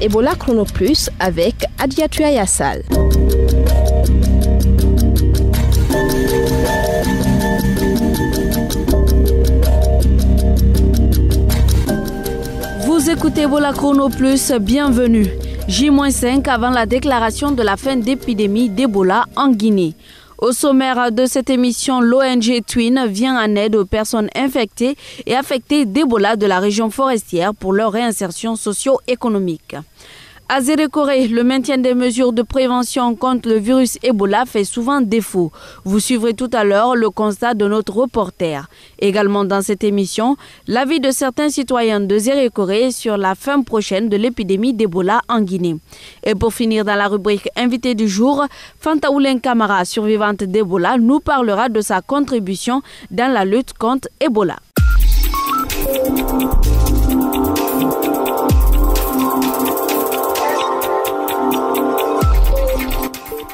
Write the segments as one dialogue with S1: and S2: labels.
S1: Ebola Chrono Plus avec Adiatua Yassal. Vous écoutez Ebola Chrono Plus, bienvenue. J-5 avant la déclaration de la fin d'épidémie d'Ebola en Guinée. Au sommaire de cette émission, l'ONG Twin vient en aide aux personnes infectées et affectées d'Ebola de la région forestière pour leur réinsertion socio-économique. À Zérékoré, le maintien des mesures de prévention contre le virus Ebola fait souvent défaut. Vous suivrez tout à l'heure le constat de notre reporter. Également dans cette émission, l'avis de certains citoyens de Zérékoré sur la fin prochaine de l'épidémie d'Ebola en Guinée. Et pour finir dans la rubrique invité du jour, Fanta Oulen Kamara, survivante d'Ebola, nous parlera de sa contribution dans la lutte contre Ebola.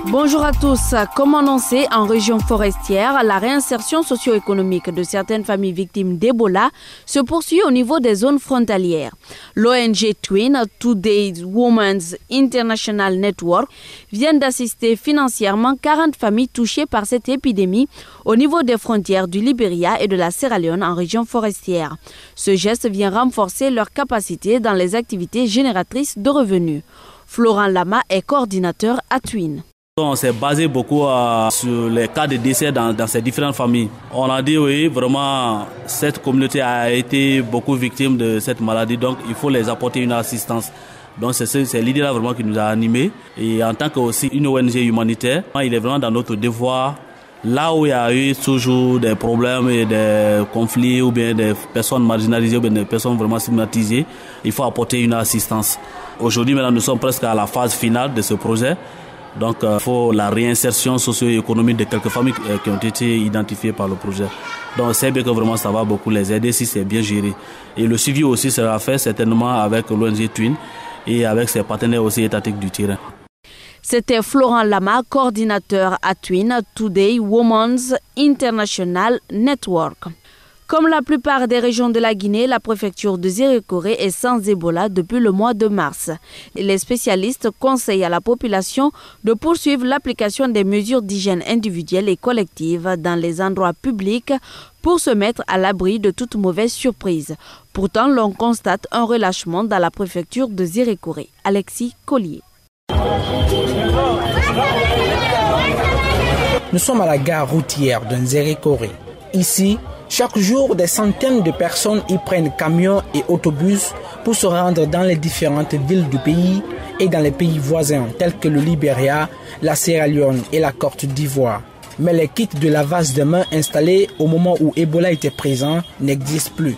S1: Bonjour à tous. Comme annoncé, en région forestière, la réinsertion socio-économique de certaines familles victimes d'Ebola se poursuit au niveau des zones frontalières. L'ONG Twin, Today Women's International Network, vient d'assister financièrement 40 familles touchées par cette épidémie au niveau des frontières du Libéria et de la Sierra Leone en région forestière. Ce geste vient renforcer leur capacité dans les activités génératrices de revenus. Florent Lama est coordinateur à Twin.
S2: On s'est basé beaucoup sur les cas de décès dans ces différentes familles. On a dit oui, vraiment, cette communauté a été beaucoup victime de cette maladie, donc il faut les apporter une assistance. Donc c'est l'idée là vraiment qui nous a animés. Et en tant qu'aussi une ONG humanitaire, il est vraiment dans notre devoir, là où il y a eu toujours des problèmes et des conflits ou bien des personnes marginalisées ou bien des personnes vraiment stigmatisées, il faut apporter une assistance. Aujourd'hui, maintenant, nous sommes presque à la phase finale de ce projet. Donc, il faut la réinsertion socio-économique de quelques familles qui ont été identifiées par le projet. Donc, c'est bien que vraiment ça va beaucoup les aider si c'est bien géré. Et le suivi aussi sera fait certainement avec l'ONG Twin et avec ses partenaires aussi étatiques du terrain.
S1: C'était Florent Lama, coordinateur à Twin, Today Women's International Network. Comme la plupart des régions de la Guinée, la préfecture de Zérékoré est sans Ebola depuis le mois de mars. Les spécialistes conseillent à la population de poursuivre l'application des mesures d'hygiène individuelle et collective dans les endroits publics pour se mettre à l'abri de toute mauvaise surprise. Pourtant, l'on constate un relâchement dans la préfecture de Zérékoré. Alexis Collier.
S3: Nous sommes à la gare routière de Zérékoré. Ici, chaque jour, des centaines de personnes y prennent camions et autobus pour se rendre dans les différentes villes du pays et dans les pays voisins tels que le Libéria, la Sierra Leone et la Côte d'Ivoire. Mais les kits de lavage de mains installés au moment où Ebola était présent n'existent plus.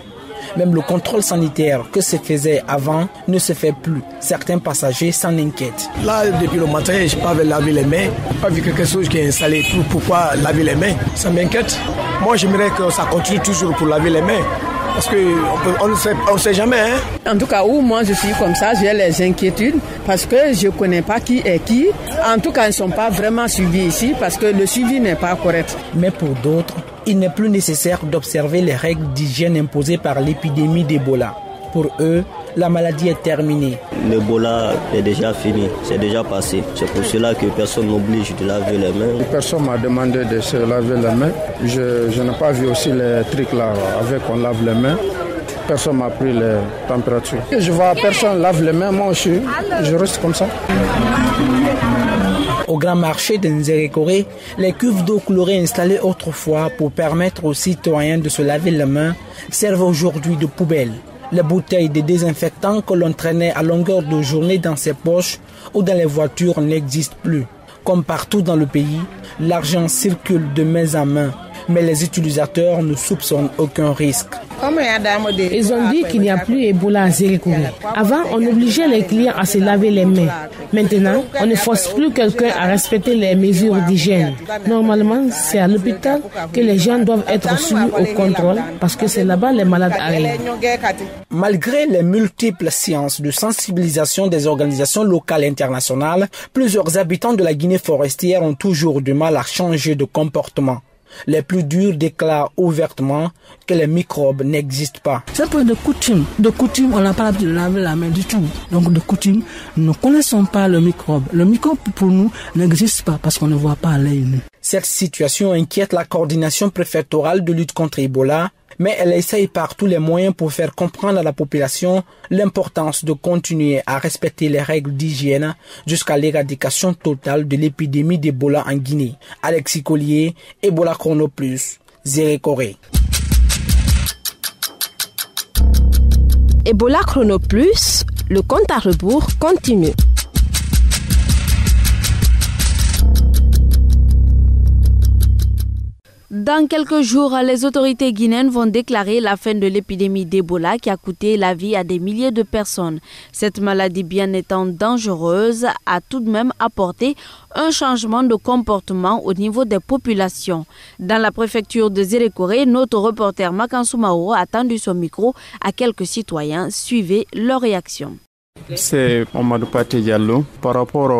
S3: Même le contrôle sanitaire que se faisait avant ne se fait plus. Certains passagers s'en inquiètent.
S4: Là, depuis le matin, je n'ai pas lavé les mains. Je n'ai pas vu quelque chose qui est installé. Pourquoi laver les mains? Ça m'inquiète. Moi, j'aimerais que ça continue toujours pour laver les mains. Parce qu'on ne sait jamais. Hein?
S5: En tout cas, où moi je suis comme ça, j'ai les inquiétudes parce que je ne connais pas qui est qui. En tout cas, ils ne sont pas vraiment suivis ici parce que le suivi n'est pas correct.
S3: Mais pour d'autres, il n'est plus nécessaire d'observer les règles d'hygiène imposées par l'épidémie d'Ebola. Pour eux, la maladie est terminée.
S6: L'Ebola est déjà fini, c'est déjà passé. C'est pour cela que personne n'oblige de laver les mains.
S7: Personne m'a demandé de se laver les mains. Je n'ai pas vu aussi les trucs là avec on lave les mains. Personne m'a pris les températures. Je vois personne lave les mains, moi aussi, je reste comme ça.
S3: Au grand marché de Zérékoré, les cuves d'eau chlorée installées autrefois pour permettre aux citoyens de se laver les mains servent aujourd'hui de poubelles. Les bouteilles de désinfectants que l'on traînait à longueur de journée dans ses poches ou dans les voitures n'existent plus. Comme partout dans le pays, l'argent circule de main en main, mais les utilisateurs ne soupçonnent aucun risque.
S8: Ils ont dit qu'il n'y a plus Ebola à Zérékoré. Avant, on obligeait les clients à se laver les mains. Maintenant, on ne force plus quelqu'un à respecter les mesures d'hygiène. Normalement, c'est à l'hôpital que les gens doivent être soumis au contrôle parce que c'est là-bas les malades arrivent.
S3: Malgré les multiples séances de sensibilisation des organisations locales et internationales, plusieurs habitants de la Guinée forestière ont toujours du mal à changer de comportement. Les plus durs déclarent ouvertement que les microbes n'existent pas.
S9: C'est un peu de coutume. De coutume, on n'a pas l'habitude de laver la main du tout. Donc de coutume, nous ne connaissons pas le microbe. Le microbe pour nous n'existe pas parce qu'on ne voit pas à l'œil nu.
S3: Cette situation inquiète la coordination préfectorale de lutte contre Ebola, mais elle essaye par tous les moyens pour faire comprendre à la population l'importance de continuer à respecter les règles d'hygiène jusqu'à l'éradication totale de l'épidémie d'Ebola en Guinée. Alexis Collier, Ebola Chrono Plus, Zérékoré.
S10: Ebola Chrono Plus, le compte à rebours continue.
S1: Dans quelques jours, les autorités guinéennes vont déclarer la fin de l'épidémie d'Ebola qui a coûté la vie à des milliers de personnes. Cette maladie, bien étant dangereuse, a tout de même apporté un changement de comportement au niveau des populations. Dans la préfecture de Zérékoré, notre reporter Makansu Mao a tendu son micro à quelques citoyens. Suivez leur réaction.
S11: C'est Amadou Paté Diallo. Par rapport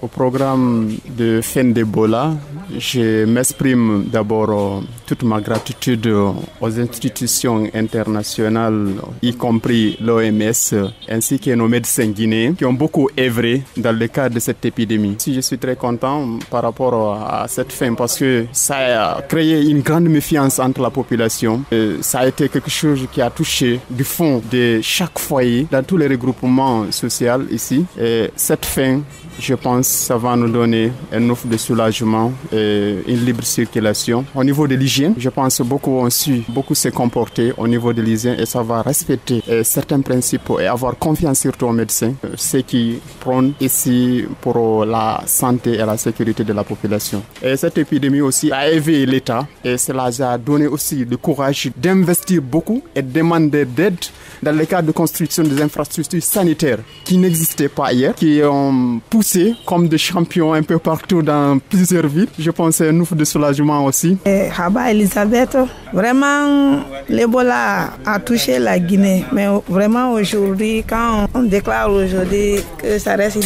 S11: au programme de fin d'Ebola, je m'exprime d'abord toute ma gratitude aux institutions internationales, y compris l'OMS, ainsi que nos médecins guinéens qui ont beaucoup œuvré dans le cadre de cette épidémie. Je suis très content par rapport à cette fin parce que ça a créé une grande méfiance entre la population. Ça a été quelque chose qui a touché du fond de chaque foyer, dans tous les regroupements social ici. Et cette fin, je pense, ça va nous donner un offre de soulagement et une libre circulation. Au niveau de l'hygiène, je pense beaucoup ont su se comporter au niveau de l'hygiène et ça va respecter certains principes et avoir confiance surtout aux médecins, ceux qui prônent ici pour la santé et la sécurité de la population. Et cette épidémie aussi a éveillé l'État et cela a donné aussi le courage d'investir beaucoup et de demander d'aide dans le cadre de construction des infrastructures sanitaires qui n'existaient pas hier, qui ont poussé comme des champions un peu partout dans plusieurs villes. Je pense que c'est un ouf de soulagement aussi.
S12: Haba Elisabeth, vraiment l'Ebola a touché la Guinée, mais vraiment aujourd'hui, quand on déclare aujourd'hui que ça reste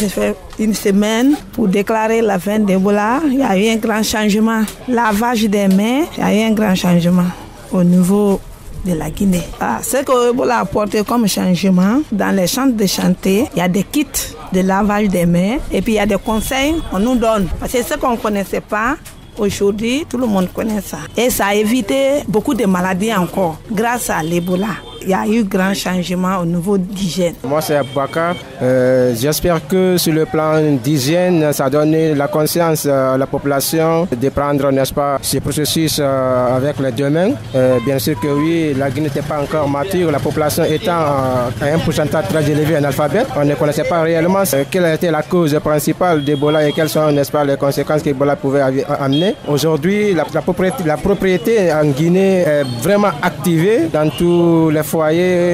S12: une semaine pour déclarer la fin d'Ebola, il y a eu un grand changement. Lavage des mains, il y a eu un grand changement au niveau de la Guinée. Ce que Ebola a apporté comme changement, dans les centres de santé, il y a des kits de lavage des mains et puis il y a des conseils qu'on nous donne. Parce que ce qu'on ne connaissait pas, aujourd'hui, tout le monde connaît ça. Et ça a évité beaucoup de maladies encore grâce à l'Ebola. Il y a eu grand changement au niveau d'hygiène.
S13: Moi, c'est Aboubacar. J'espère que sur le plan d'hygiène, ça donne la conscience à la population de prendre, n'est-ce pas, ce processus avec les deux mains. Bien sûr que oui, la Guinée n'était pas encore mature. La population étant à un pourcentage très élevé analphabète, on ne connaissait pas réellement quelle était la cause principale d'Ebola et quelles sont, n'est-ce pas, les conséquences qu'Ebola pouvait amener. Aujourd'hui, la propriété en Guinée est vraiment activée dans tous les foyers.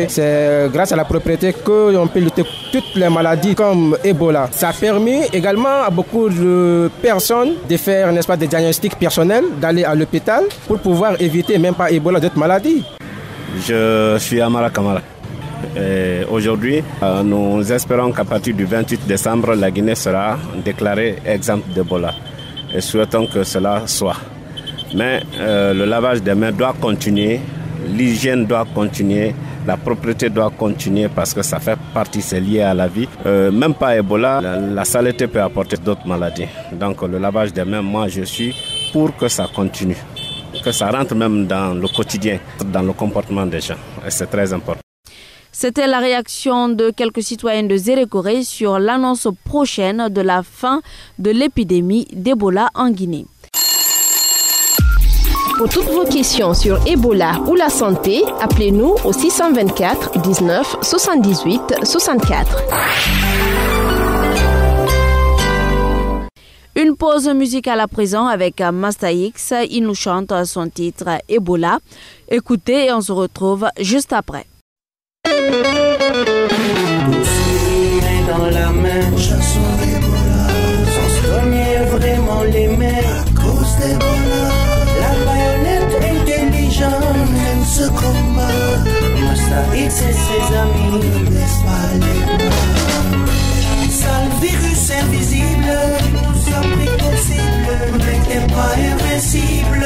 S13: C'est grâce à la propriété qu'on peut lutter toutes les maladies comme Ebola. Ça a permis également à beaucoup de personnes de faire, n'est-ce pas, des diagnostics personnels, d'aller à l'hôpital pour pouvoir éviter même pas Ebola, d'autres maladies.
S14: Je suis Amara Kamara. Aujourd'hui, nous espérons qu'à partir du 28 décembre, la Guinée sera déclarée exempte d'Ebola. Et souhaitons que cela soit. Mais le lavage des mains doit continuer, l'hygiène doit continuer, la propreté doit continuer parce que ça fait partie, c'est lié à la vie. Même pas Ebola, la saleté peut apporter d'autres maladies. Donc le lavage des mains, moi je suis pour que ça continue, que ça rentre même dans le quotidien, dans le comportement des gens. Et c'est très important.
S1: C'était la réaction de quelques citoyens de Zérékoré sur l'annonce prochaine de la fin de l'épidémie d'Ebola en Guinée.
S10: Pour toutes vos questions sur Ebola ou la santé, appelez-nous au 624 19 78 64.
S1: Une pause musicale à présent avec Master X. Il nous chante son titre Ebola. Écoutez et on se retrouve juste après.
S15: Dans la main, chassons l'Ebola, sans se cogner vraiment les mains à cause d'Ebola. La baïonnette intelligente mène ce combat. Master X et ses amis ne laissent pas les bras. Sale virus invisible, nous a pris possible, n'était pas invincible.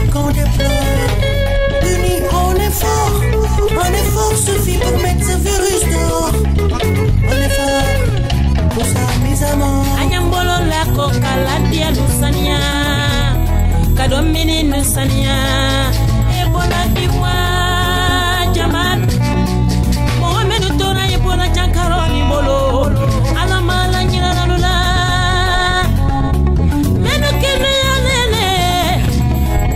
S15: qu'on déplore. Unis, on est fort. Un effort suffit pour mettre ce virus dehors. On est fort. Pour ça, mes amants.
S16: Anyambolo la coca la dia lusania. Kadomini nusania. Ebola diwa jaman. Mohamed Dona ebola jankaroni bolo. Alamala nyina nalula. Meno kene alele.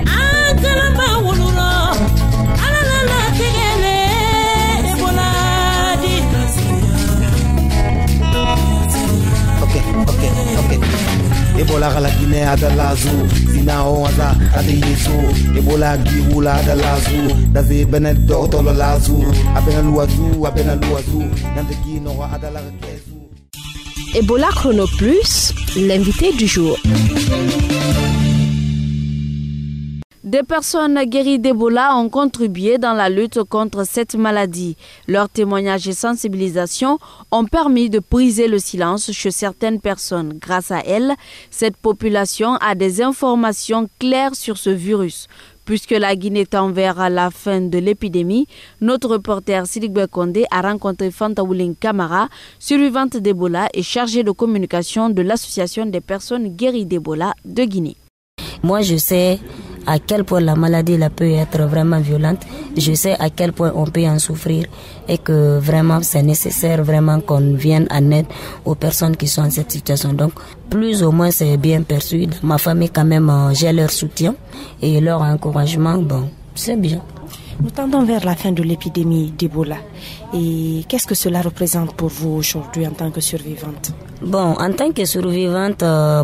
S16: Akalamba wululo. Alalala tegele. Ebola di.
S17: Ok. Ebola la Guinée adalazu, Sinao ada adeyesu, Ebola giwula adalazu, David Benet Dotolo lazu, Abena luazu, Nandegi Nora adalazu.
S10: Ebola Chrono Plus, l'invité du jour.
S1: Des personnes guéries d'Ebola ont contribué dans la lutte contre cette maladie. Leurs témoignages et sensibilisations ont permis de briser le silence chez certaines personnes. Grâce à elles, cette population a des informations claires sur ce virus. Puisque la Guinée tend vers la fin de l'épidémie, notre reporter Sidik Bekonde a rencontré Fanta Wouling Kamara, survivante d'Ebola et chargée de communication de l'Association des personnes guéries d'Ebola de Guinée.
S18: Moi, je sais à quel point la maladie peut être vraiment violente. Je sais à quel point on peut en souffrir et que vraiment c'est nécessaire vraiment qu'on vienne en aide aux personnes qui sont en cette situation. Donc plus ou moins c'est bien perçu. Dans ma famille quand même j'ai leur soutien et leur encouragement. Bon, c'est bien.
S19: Nous tendons vers la fin de l'épidémie d'Ebola. Et qu'est-ce que cela représente pour vous aujourd'hui en tant que survivante?
S18: Bon, en tant que survivante,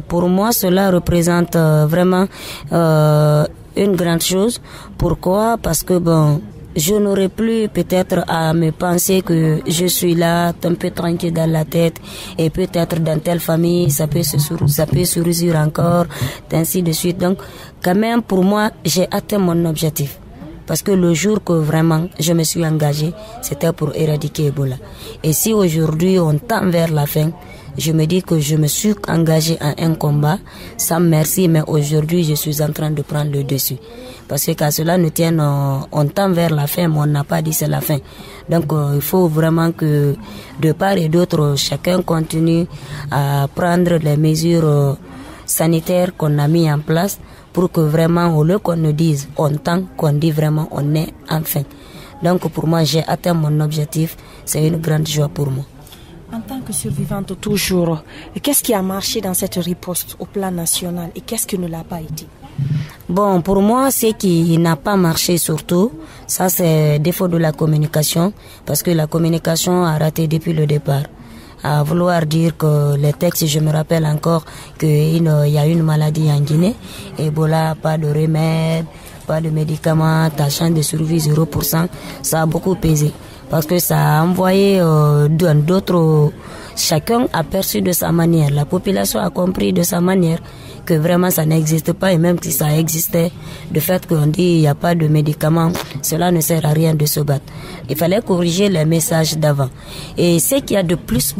S18: pour moi, cela représente vraiment une grande chose. Pourquoi? Parce que bon, je n'aurais plus peut-être à me penser que je suis là, un peu tranquille dans la tête, et peut-être dans telle famille, ça peut sourire encore, ainsi de suite. Donc, quand même, pour moi, j'ai atteint mon objectif. Parce que le jour que vraiment je me suis engagée, c'était pour éradiquer Ebola. Et si aujourd'hui on tend vers la fin, je me dis que je me suis engagée en un combat, sans merci, mais aujourd'hui je suis en train de prendre le dessus. Parce que qu'à cela nous tienne, on tend vers la fin, mais on n'a pas dit c'est la fin. Donc il faut vraiment que de part et d'autre, chacun continue à prendre les mesures sanitaires qu'on a mis en place, pour que vraiment, au lieu qu'on nous dise on tend, qu'on dit vraiment on est enfin. Donc pour moi, j'ai atteint mon objectif. C'est une grande joie pour moi.
S19: En tant que survivante toujours, qu'est-ce qui a marché dans cette riposte au plan national et qu'est-ce qui ne l'a pas été?
S18: Bon, pour moi, ce qui n'a pas marché surtout, ça c'est défaut de la communication, parce que la communication a raté depuis le départ. À vouloir dire que les textes, je me rappelle encore qu'il y a une maladie en Guinée, Ebola, pas de remède, pas de médicaments, ta chance de survie 0%, ça a beaucoup pesé. Parce que ça a envoyé d'autres, chacun a perçu de sa manière, la population a compris de sa manière que vraiment ça n'existe pas, et même si ça existait, le fait qu'on dit il n'y a pas de médicaments, cela ne sert à rien de se battre. Il fallait corriger les messages d'avant. Et ce qui a de plus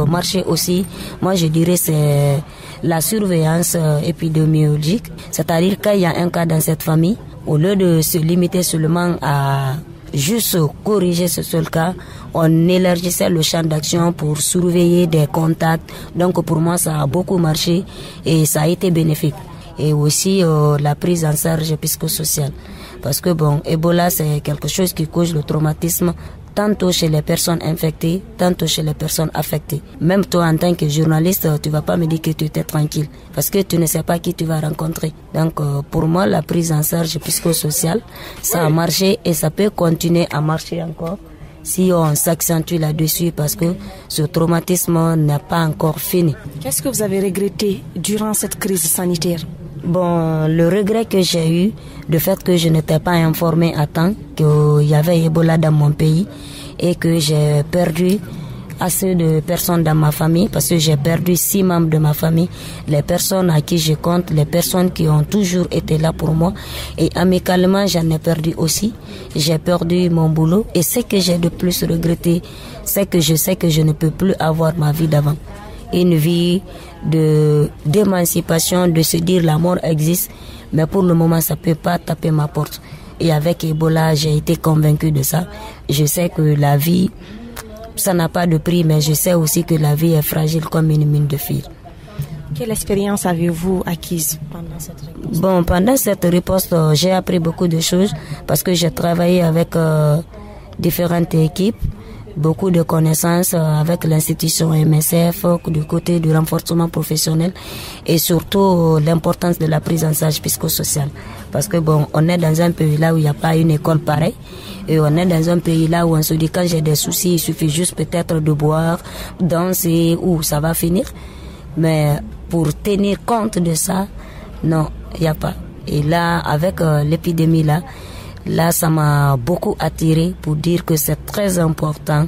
S18: marché aussi, moi je dirais c'est la surveillance épidémiologique, c'est-à-dire quand il y a un cas dans cette famille, au lieu de se limiter seulement à juste corriger ce seul cas, on élargissait le champ d'action pour surveiller des contacts. Donc pour moi ça a beaucoup marché et ça a été bénéfique. Et aussi la prise en charge psychosociale. Parce que bon, Ebola c'est quelque chose qui cause le traumatisme tantôt chez les personnes infectées, tantôt chez les personnes affectées. Même toi en tant que journaliste, tu vas pas me dire que tu étais tranquille parce que tu ne sais pas qui tu vas rencontrer. Donc pour moi la prise en charge psychosociale, ça a marché et ça peut continuer à marcher encore si on s'accentue là-dessus parce que ce traumatisme n'a pas encore fini.
S19: Qu'est-ce que vous avez regretté durant cette crise sanitaire?
S18: Bon, le regret que j'ai eu, le fait que je n'étais pas informée à temps qu'il y avait Ebola dans mon pays et que j'ai perdu assez de personnes dans ma famille parce que j'ai perdu 6 membres de ma famille, les personnes à qui je compte, les personnes qui ont toujours été là pour moi et amicalement j'en ai perdu aussi, j'ai perdu mon boulot et ce que j'ai de plus regretté, c'est que je sais que je ne peux plus avoir ma vie d'avant. Une vie d'émancipation, de se dire la mort existe, Mais pour le moment, ça ne peut pas taper ma porte. Et avec Ebola, j'ai été convaincue de ça. Je sais que la vie, ça n'a pas de prix, mais je sais aussi que la vie est fragile comme une mine de fer.
S19: Quelle expérience avez-vous acquise pendant cette riposte?
S18: Bon, pendant cette riposte, j'ai appris beaucoup de choses parce que j'ai travaillé avec différentes équipes, beaucoup de connaissances avec l'institution MSF du côté du renforcement professionnel et surtout l'importance de la prise en charge psychosociale. Parce que bon, on est dans un pays là où il n'y a pas une école pareille et on est dans un pays là où on se dit quand j'ai des soucis, il suffit juste peut-être de boire, danser ou ça va finir. Mais pour tenir compte de ça, non, il n'y a pas. Et là, avec l'épidémie là, ça m'a beaucoup attiré pour dire que c'est très important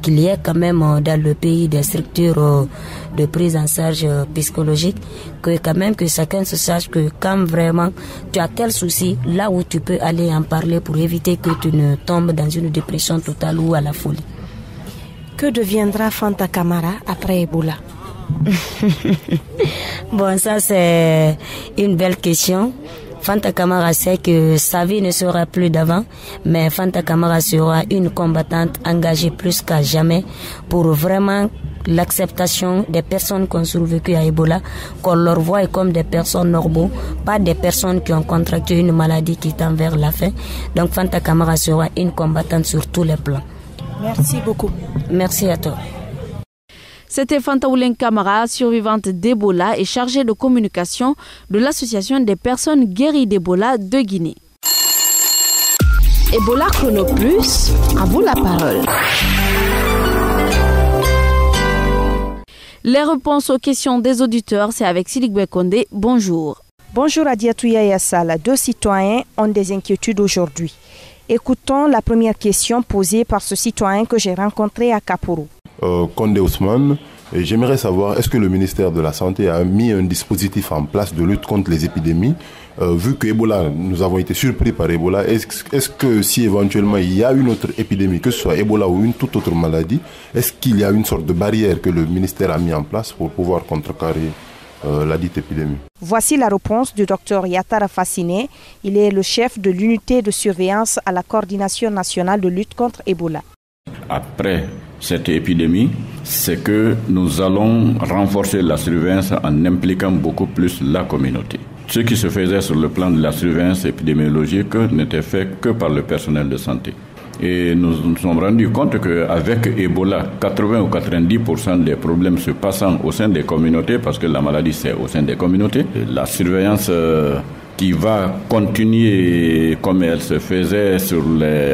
S18: qu'il y ait quand même dans le pays des structures de prise en charge psychologique, que quand même que chacun se sache que quand vraiment tu as tel souci, là où tu peux aller en parler pour éviter que tu ne tombes dans une dépression totale ou à la folie.
S19: Que deviendra Fanta Camara après Ebola?
S18: Bon, ça c'est une belle question. Fanta Camara sait que sa vie ne sera plus d'avant, mais Fanta Camara sera une combattante engagée plus qu'à jamais pour vraiment l'acceptation des personnes qui ont survécu à Ebola, qu'on leur voit comme des personnes normaux, pas des personnes qui ont contracté une maladie qui tend vers la fin. Donc Fanta Camara sera une combattante sur tous les plans.
S19: Merci beaucoup.
S18: Merci à toi.
S1: C'était Fanta Oulen Camara, survivante d'Ebola et chargée de communication de l'Association des personnes guéries d'Ebola de Guinée.
S10: Ebola Chrono Plus, à vous la parole.
S1: Les réponses aux questions des auditeurs, c'est avec Silikbe Kondé. Bonjour.
S20: Bonjour Adiatouya Yassala. 2 citoyens ont des inquiétudes aujourd'hui. Écoutons la première question posée par ce citoyen que j'ai rencontré à Kapuru.
S21: Kondé Ousmane, j'aimerais savoir, est-ce que le ministère de la Santé a mis un dispositif en place de lutte contre les épidémies? Vu que Ebola, nous avons été surpris par Ebola, est-ce que si éventuellement il y a une autre épidémie, que ce soit Ebola ou une toute autre maladie, est-ce qu'il y a une sorte de barrière que le ministère a mis en place pour pouvoir contrecarrer la dite épidémie?
S20: Voici la réponse du Dr Yatara Fassiné. Il est le chef de l'unité de surveillance à la coordination nationale de lutte contre Ebola.
S22: Après cette épidémie, c'est que nous allons renforcer la surveillance en impliquant beaucoup plus la communauté. Ce qui se faisait sur le plan de la surveillance épidémiologique n'était fait que par le personnel de santé. Et nous nous sommes rendus compte qu'avec Ebola, 80 ou 90% des problèmes se passant au sein des communautés, parce que la maladie c'est au sein des communautés, la surveillance qui va continuer comme elle se faisait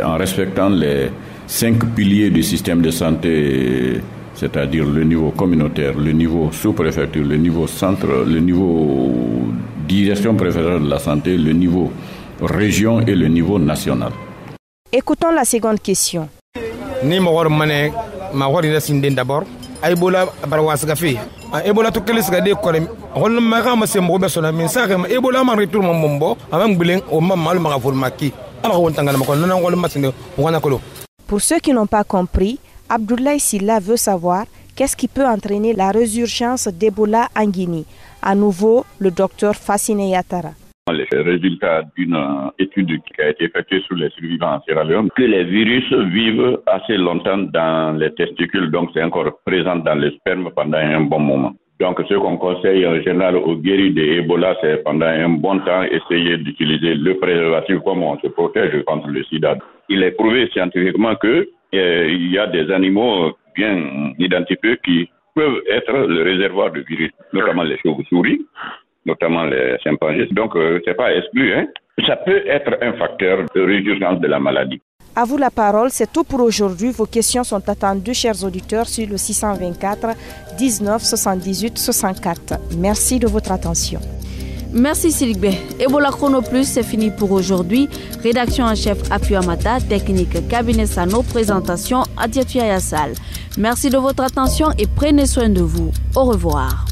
S22: en respectant les 5 piliers du système de santé, c'est-à-dire le niveau communautaire, le niveau sous-préfecture, le niveau centre, le niveau direction préfectorale de la santé, le niveau région et le niveau national.
S20: Écoutons la seconde question.
S4: Ni mawar mané mawar ina sinden d'abord Ebola barwas gafi Ebola to kelis ga de korem hol ma ga ma sem bobe sona min sa ga Ebola ma retour mo mombo amam bilen o mam mal ma ful makki ala won tangana ma ko nan ngol masinde wana ko.
S20: Pour ceux qui n'ont pas compris, Abdoulaye Silla veut savoir qu'est-ce qui peut entraîner la résurgence d'Ebola en Guinée. À nouveau, le docteur Fassiné Yatara.
S23: Les résultats d'une étude qui a été effectuée sur les survivants en Sierra Leone, que les virus vivent assez longtemps dans les testicules, donc c'est encore présent dans le sperme pendant un bon moment. Donc ce qu'on conseille en général aux guéris d'Ebola, c'est pendant un bon temps essayer d'utiliser le préservatif comme on se protège contre le sida. Il est prouvé scientifiquement que il y a des animaux bien identifiés qui peuvent être le réservoir de virus, notamment les chauves-souris, notamment les chimpanzés. Donc, c'est pas exclu. Ça peut être un facteur de résurgence de la maladie.
S20: À vous la parole, c'est tout pour aujourd'hui. Vos questions sont attendues, chers auditeurs, sur le 624 19 78 64. Merci de votre attention.
S1: Merci Silikbe. Ebola Chrono Plus, c'est fini pour aujourd'hui. Rédaction en chef Afiou Amata, technique Cabinet Sano, présentation Adiatouya Yassal. Merci de votre attention et prenez soin de vous. Au revoir.